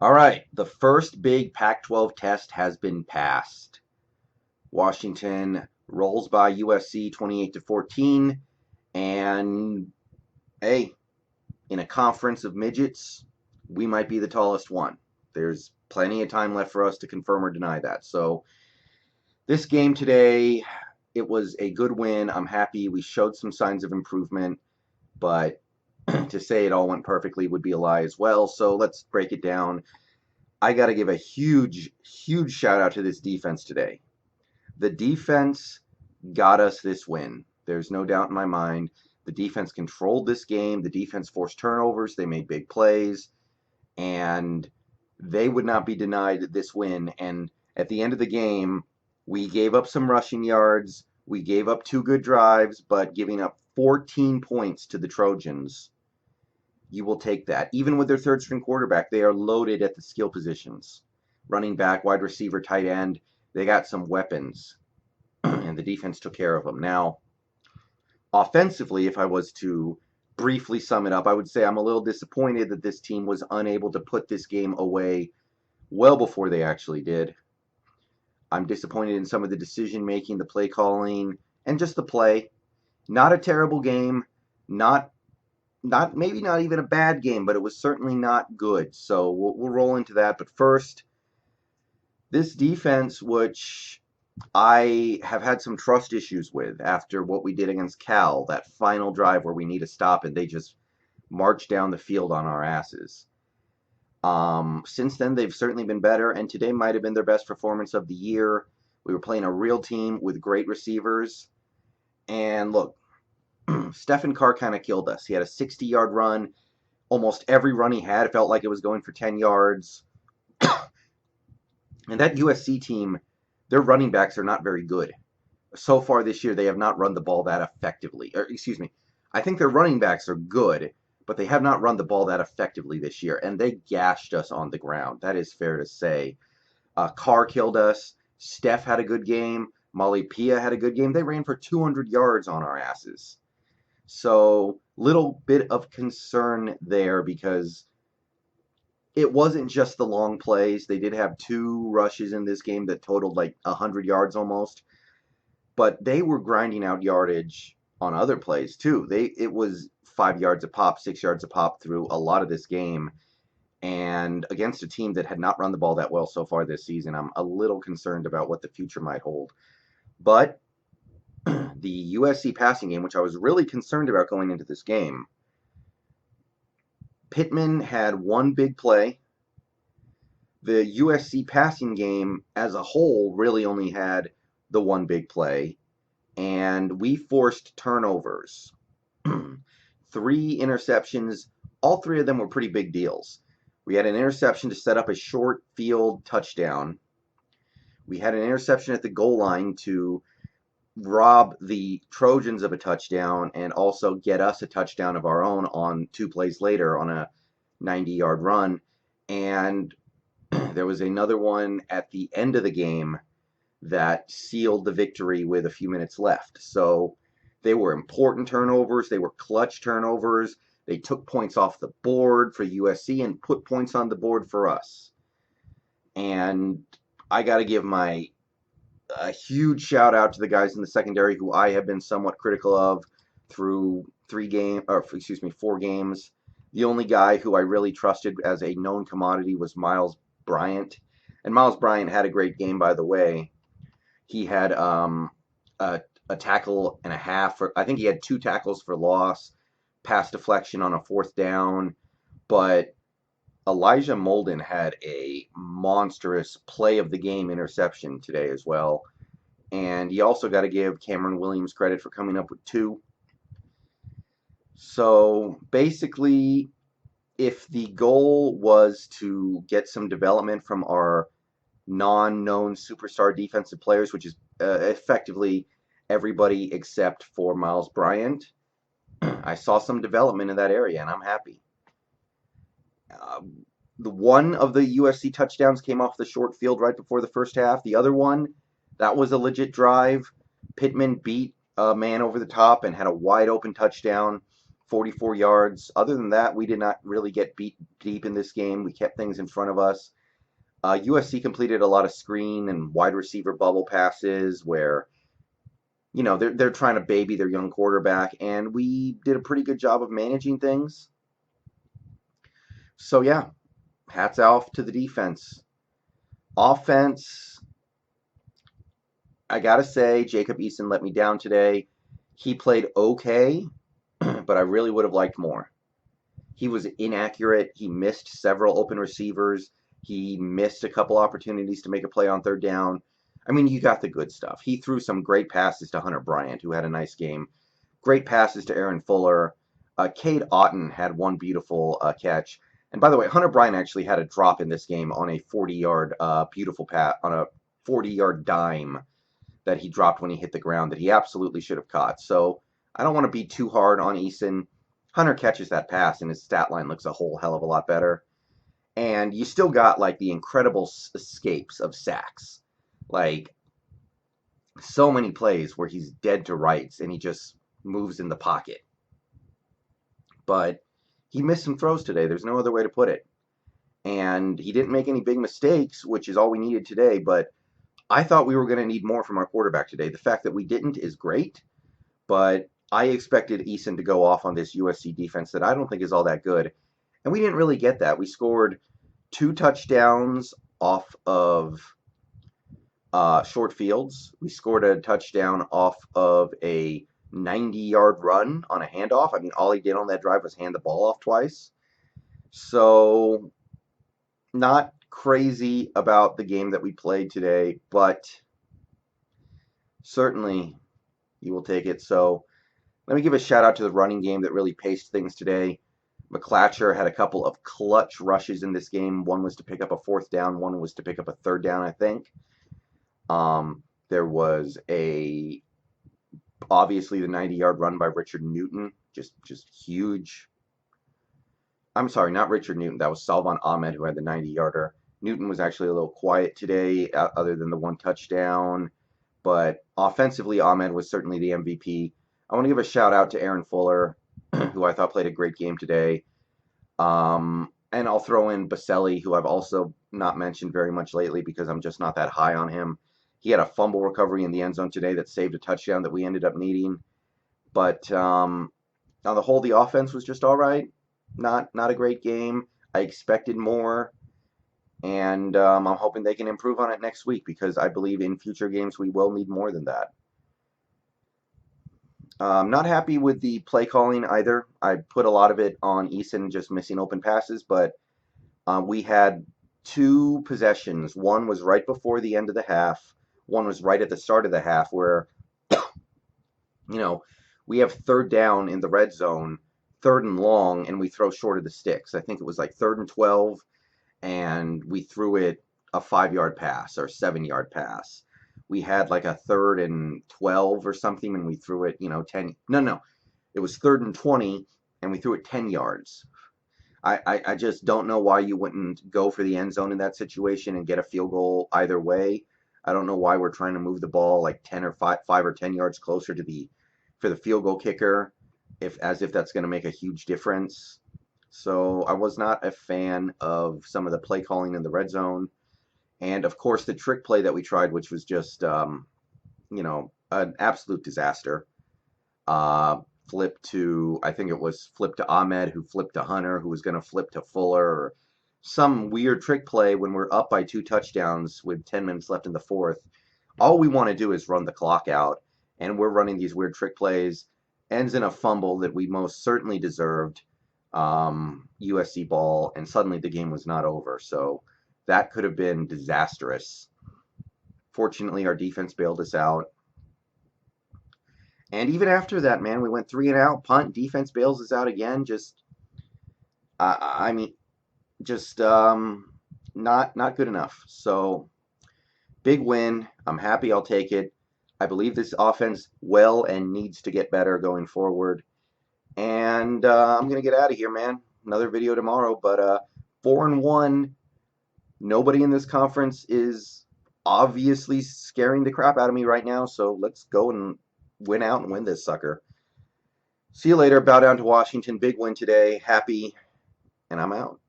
All right, the first big Pac-12 test has been passed. Washington rolls by USC 28-14, and hey, in a conference of midgets, we might be the tallest one. There's plenty of time left for us to confirm or deny that. So this game today, it was a good win. I'm happy. We showed some signs of improvement, but to say it all went perfectly would be a lie as well. So let's break it down. I got to give a huge, huge shout out to this defense today. The defense got us this win. There's no doubt in my mind. The defense controlled this game. The defense forced turnovers. They made big plays, and they would not be denied this win. And at the end of the game, we gave up some rushing yards. We gave up two good drives, but giving up 14 points to the Trojans, you will take that. Even with their third string quarterback, they are loaded at the skill positions. Running back, wide receiver, tight end, they got some weapons, and the defense took care of them. Now, offensively, if I was to briefly sum it up, I would say I'm a little disappointed that this team was unable to put this game away well before they actually did. I'm disappointed in some of the decision making, the play calling, and just the play. Not a terrible game, not maybe not even a bad game, but it was certainly not good. So we'll roll into that. But first, this defense, which I have had some trust issues with after what we did against Cal, that final drive where we need to stop and they just march down the field on our asses. Since then, they've certainly been better, and today might have been their best performance of the year. We were playing a real team with great receivers. And look, Stephen Carr kind of killed us. He had a 60-yard run. Almost every run he had felt like it was going for 10 yards. And that USC team, their running backs are not very good. So far this year, they have not run the ball that effectively. Or, excuse me, I think their running backs are good, but they have not run the ball that effectively this year. And they gashed us on the ground. That is fair to say. Carr killed us. Steph had a good game. Molly Pia had a good game. They ran for 200 yards on our asses. So, little bit of concern there because it wasn't just the long plays. They did have two rushes in this game that totaled like 100 yards almost, but they were grinding out yardage on other plays too. It was 5 yards a pop, 6 yards a pop through a lot of this game, and against a team that had not run the ball that well so far this season, I'm a little concerned about what the future might hold. But the USC passing game, which I was really concerned about going into this game, Pittman had one big play. The USC passing game as a whole really only had the one big play, and we forced turnovers. 3 interceptions, all 3 of them were pretty big deals. We had an interception to set up a short field touchdown. We had an interception at the goal line to rob the Trojans of a touchdown and also get us a touchdown of our own on 2 plays later on a 90-yard run. And there was another one at the end of the game that sealed the victory with a few minutes left. So they were important turnovers. They were clutch turnovers. They took points off the board for USC and put points on the board for us. And I got to give a huge shout out to the guys in the secondary who I have been somewhat critical of through 4 games. The only guy who I really trusted as a known commodity was Miles Bryant. And Miles Bryant had a great game, by the way. He had a tackle and a half. I think he had 2 tackles for loss, pass deflection on a 4th down. But Elijah Molden had a monstrous play of the game interception today as well. And you also got to give Cameron Williams credit for coming up with 2. So basically, if the goal was to get some development from our non-known superstar defensive players, which is effectively everybody except for Miles Bryant, I saw some development in that area, and I'm happy. The one of the USC touchdowns came off the short field right before the first half. The other one, that was a legit drive. Pittman beat a man over the top and had a wide open touchdown 44 yards. Other than that, we did not really get beat deep in this game. We kept things in front of us. USC completed a lot of screen and wide receiver bubble passes where, they're trying to baby their young quarterback, and we did a pretty good job of managing things. So yeah, hats off to the defense. Offense, I gotta say, Jacob Eason let me down today. He played okay, but I really would have liked more. He was inaccurate. He missed several open receivers. He missed a couple opportunities to make a play on third down. I mean, you got the good stuff. He threw some great passes to Hunter Bryant, who had a nice game. Great passes to Aaron Fuller. Cade Otton had one beautiful catch. And by the way, Hunter Bryant actually had a drop in this game on a 40-yard beautiful pass, on a 40-yard dime that he dropped when he hit the ground that he absolutely should have caught. So I don't want to be too hard on Eason. Hunter catches that pass, and his stat line looks a whole hell of a lot better. And you still got, like, the incredible escapes of sacks. Like, so many plays where he's dead to rights, and he just moves in the pocket. But he missed some throws today. There's no other way to put it. And he didn't make any big mistakes, which is all we needed today. But I thought we were going to need more from our quarterback today. The fact that we didn't is great. But I expected Eason to go off on this USC defense that I don't think is all that good. And we didn't really get that. We scored 2 touchdowns off of short fields. We scored a touchdown off of a 90-yard run on a handoff. I mean, all he did on that drive was hand the ball off twice. So, not crazy about the game that we played today, but certainly you will take it. So, let me give a shout out to the running game that really paced things today. McClatcher had a couple of clutch rushes in this game. One was to pick up a 4th down. One was to pick up a 3rd down, I think. There was obviously the 90-yard run by Richard Newton, just huge. I'm sorry, not Richard Newton. That was Salvon Ahmed who had the 90-yarder. Newton was actually a little quiet today, other than the 1 touchdown. But offensively, Ahmed was certainly the MVP. I want to give a shout out to Aaron Fuller, who I thought played a great game today. And I'll throw in Baselli, who I've also not mentioned very much lately because I'm just not that high on him. He had a fumble recovery in the end zone today that saved a touchdown that we ended up needing. But on the whole, the offense was just all right. Not a great game. I expected more. And I'm hoping they can improve on it next week because I believe in future games we will need more than that. Not happy with the play calling either. I put a lot of it on Eason just missing open passes, but we had 2 possessions. One was right before the end of the half. One was right at the start of the half where, we have 3rd down in the red zone, 3rd and long, and we throw short of the sticks. I think it was like 3rd and 12, and we threw it a 5-yard pass or 7-yard pass. We had like a 3rd and 12 or something, and we threw it, 10. No. It was 3rd and 20, and we threw it 10 yards. I just don't know why you wouldn't go for the end zone in that situation and get a field goal either way. I don't know why we're trying to move the ball like 10 or 5 or 10 yards closer for the field goal kicker, as if that's going to make a huge difference. So I was not a fan of some of the play calling in the red zone. And, of course, the trick play that we tried, which was just, an absolute disaster. I think it was flipped to Ahmed, who flipped to Hunter, who was going to flip to Fuller, or some weird trick play when we're up by 2 touchdowns with 10 minutes left in the 4th. All we want to do is run the clock out, and we're running these weird trick plays. Ends in a fumble that we most certainly deserved, USC ball, and suddenly the game was not over. So that could have been disastrous. Fortunately, our defense bailed us out. And even after that, man, we went 3 and out, punt, defense bails us out again. Not good enough. So big win. I'm happy. I'll take it. I believe this offense will and needs to get better going forward. And I'm gonna get out of here, man. Another video tomorrow. But 4-1. Nobody in this conference is obviously scaring the crap out of me right now. So let's go and win out and win this sucker. See you later. Bow down to Washington. Big win today. Happy, and I'm out.